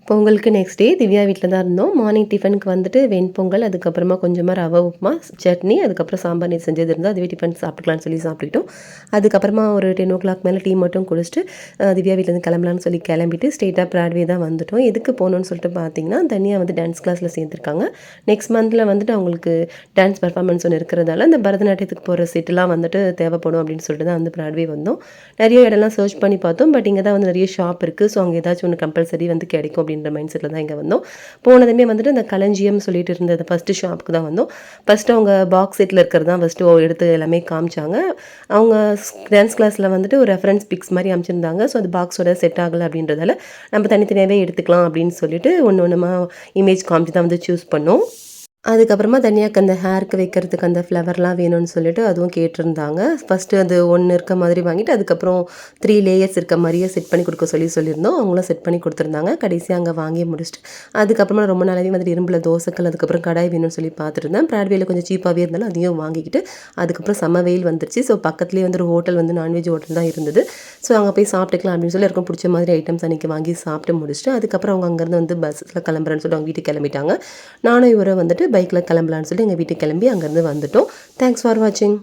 பொங்கலுக்கு next day Divya வீட்ல தான் இருந்தோம். மார்னிங் டிஃபனுக்கு வந்துட்டு வெண்பொங்கல், அதுக்கப்புறமா கொஞ்சமா ரவா உப்புமா, சட்னி, அதுக்கப்புறம் சாம்பார் நேத்து செஞ்சது இருந்தா அதுவே டிஃபன் சாப்பிட்டுக்கலான்னு சொல்லி சாப்பிட்டுக்கிட்டோம். அதுக்கப்புறமா ஒரு 10:00 மேல டீ மட்டும் குடிச்சுட்டு, திவ்யா வீட்லேருந்து கிளம்பலான்னு சொல்லி கிளம்பிட்டு ஸ்ட்ரெயிட்டா பிராட்வே தான் வந்துட்டோம். எதுக்கு போணும்னு சொல்லிட்டு பார்த்தீங்கன்னா, தன்யா வந்து டான்ஸ் கிளாஸ்ல சேர்ந்துருக்காங்க. நெக்ஸ்ட் மந்த்ல வந்துட்டு அவங்களுக்கு டான்ஸ் பெர்ஃபார்மன்ஸ் ஒண்ணு இருக்கிறதால, அந்த பரதநாட்டியத்துக்கு போற செட்டுலாம் வந்துட்டு தேவைப்படும் அப்படின்னு சொல்லிட்டு தான் வந்து பிராட்வே வந்தோம். நெறைய இடம்லாம் சர்ச் பண்ணி பார்த்தோம். பட் இங்க தான் வந்து நெறைய ஷாப் இருக்கு. ஸோ அங்க ஏதாச்சும் ஒண்ணு கம்பல்சரி வந்து கிடைக்கும் அப்படின்ற மைண்ட் செட்ல தான் இங்க வந்தோம். போனதுமே வந்துட்டு அந்த களஞ்சியம் சொல்லிட்டு இருந்த ஃபர்ஸ்ட் ஷாப்புக்கு தான் வந்தோம். ஃபர்ஸ்ட் அவங்க பாக்ஸ் செட்ல இருக்கிறது தான் ஃபர்ஸ்ட்டு எடுத்து எல்லாமே காமிச்சாங்க. அவங்க டான்ஸ் கிளாஸ்ல வந்துட்டு ஒரு ரெஃபரன்ஸ் பிக்ஸ் மாரி அனுப்பிச்சிருந்தாங்க. ஸோ அது பாக்ஸோட செட் ஆகல அப்படின்றதால, நம்ம தனித்தனியாவே எடுத்துக்கலாம் அப்படின்னு சொல்லிட்டு ஒண்ணு ஒண்ணுமா இமேஜ் காமிச்சு தான் வந்து சூஸ் பண்ணோம். அதுக்கப்புறமா தனியாக்கு அந்த ஹேருக்கு வைக்கிறதுக்கு அந்த ஃப்ளவர்லாம் வேணும்னு சொல்லிட்டு அதுவும் கேட்டிருந்தாங்க. ஃபர்ஸ்ட்டு அது 1 இருக்க மாதிரி வாங்கிட்டு, அதுக்கப்புறம் 3 லேயர்ஸ் இருக்க மாரியே செட் பண்ணி குடுக்க சொல்லியிருந்தோம். அவங்களும் செட் பண்ணி குடுத்துருந்தாங்க. கடைசியா அங்க வாங்கி முடிச்சுட்டு, அதுக்கப்புறமா ரொம்ப நாளாவே வந்துட்டு இரும்புல தோசைக்கல், அதுக்கப்புறம் கடாய் வேணும்னு சொல்லி பார்த்துட்டுருந்தேன். பிராட்வேல கொஞ்சம் சீப்பாவே இருந்தாலும் அதையும் வாங்கிக்கிட்டு, அதுக்கப்புறம் செம்ம வெயில் வந்துருச்சு. ஸோ பக்கத்துலேயே வந்து ஒரு ஹோட்டல் வந்து நான்வெஜ் ஹோட்டல் தான் இருந்தது. ஸோ அங்க போய் சாப்பிட்டுக்கலாம் அப்படின்னு சொல்லி எல்லாருக்கும் புடிச்ச மாதிரி ஐட்டம்ஸ் அன்னைக்கு வாங்கி சாப்பிட்டு முடிச்சுட்டு, அதுக்கப்புறம் அவங்க அங்கேருந்து வந்து பஸ்ஸில கிளம்புறேன்னு சொல்லி அவங்க வீட்டுக்கு கிளம்பிட்டாங்க. நானும் இவரும் வந்துட்டு பைக்ல கிளம்பலான்னு சொல்லி எங்க வீட்டுக்கு கிளம்பி அங்கேருந்து வந்துட்டோம். தேங்க்ஸ் ஃபார் வாட்சிங்.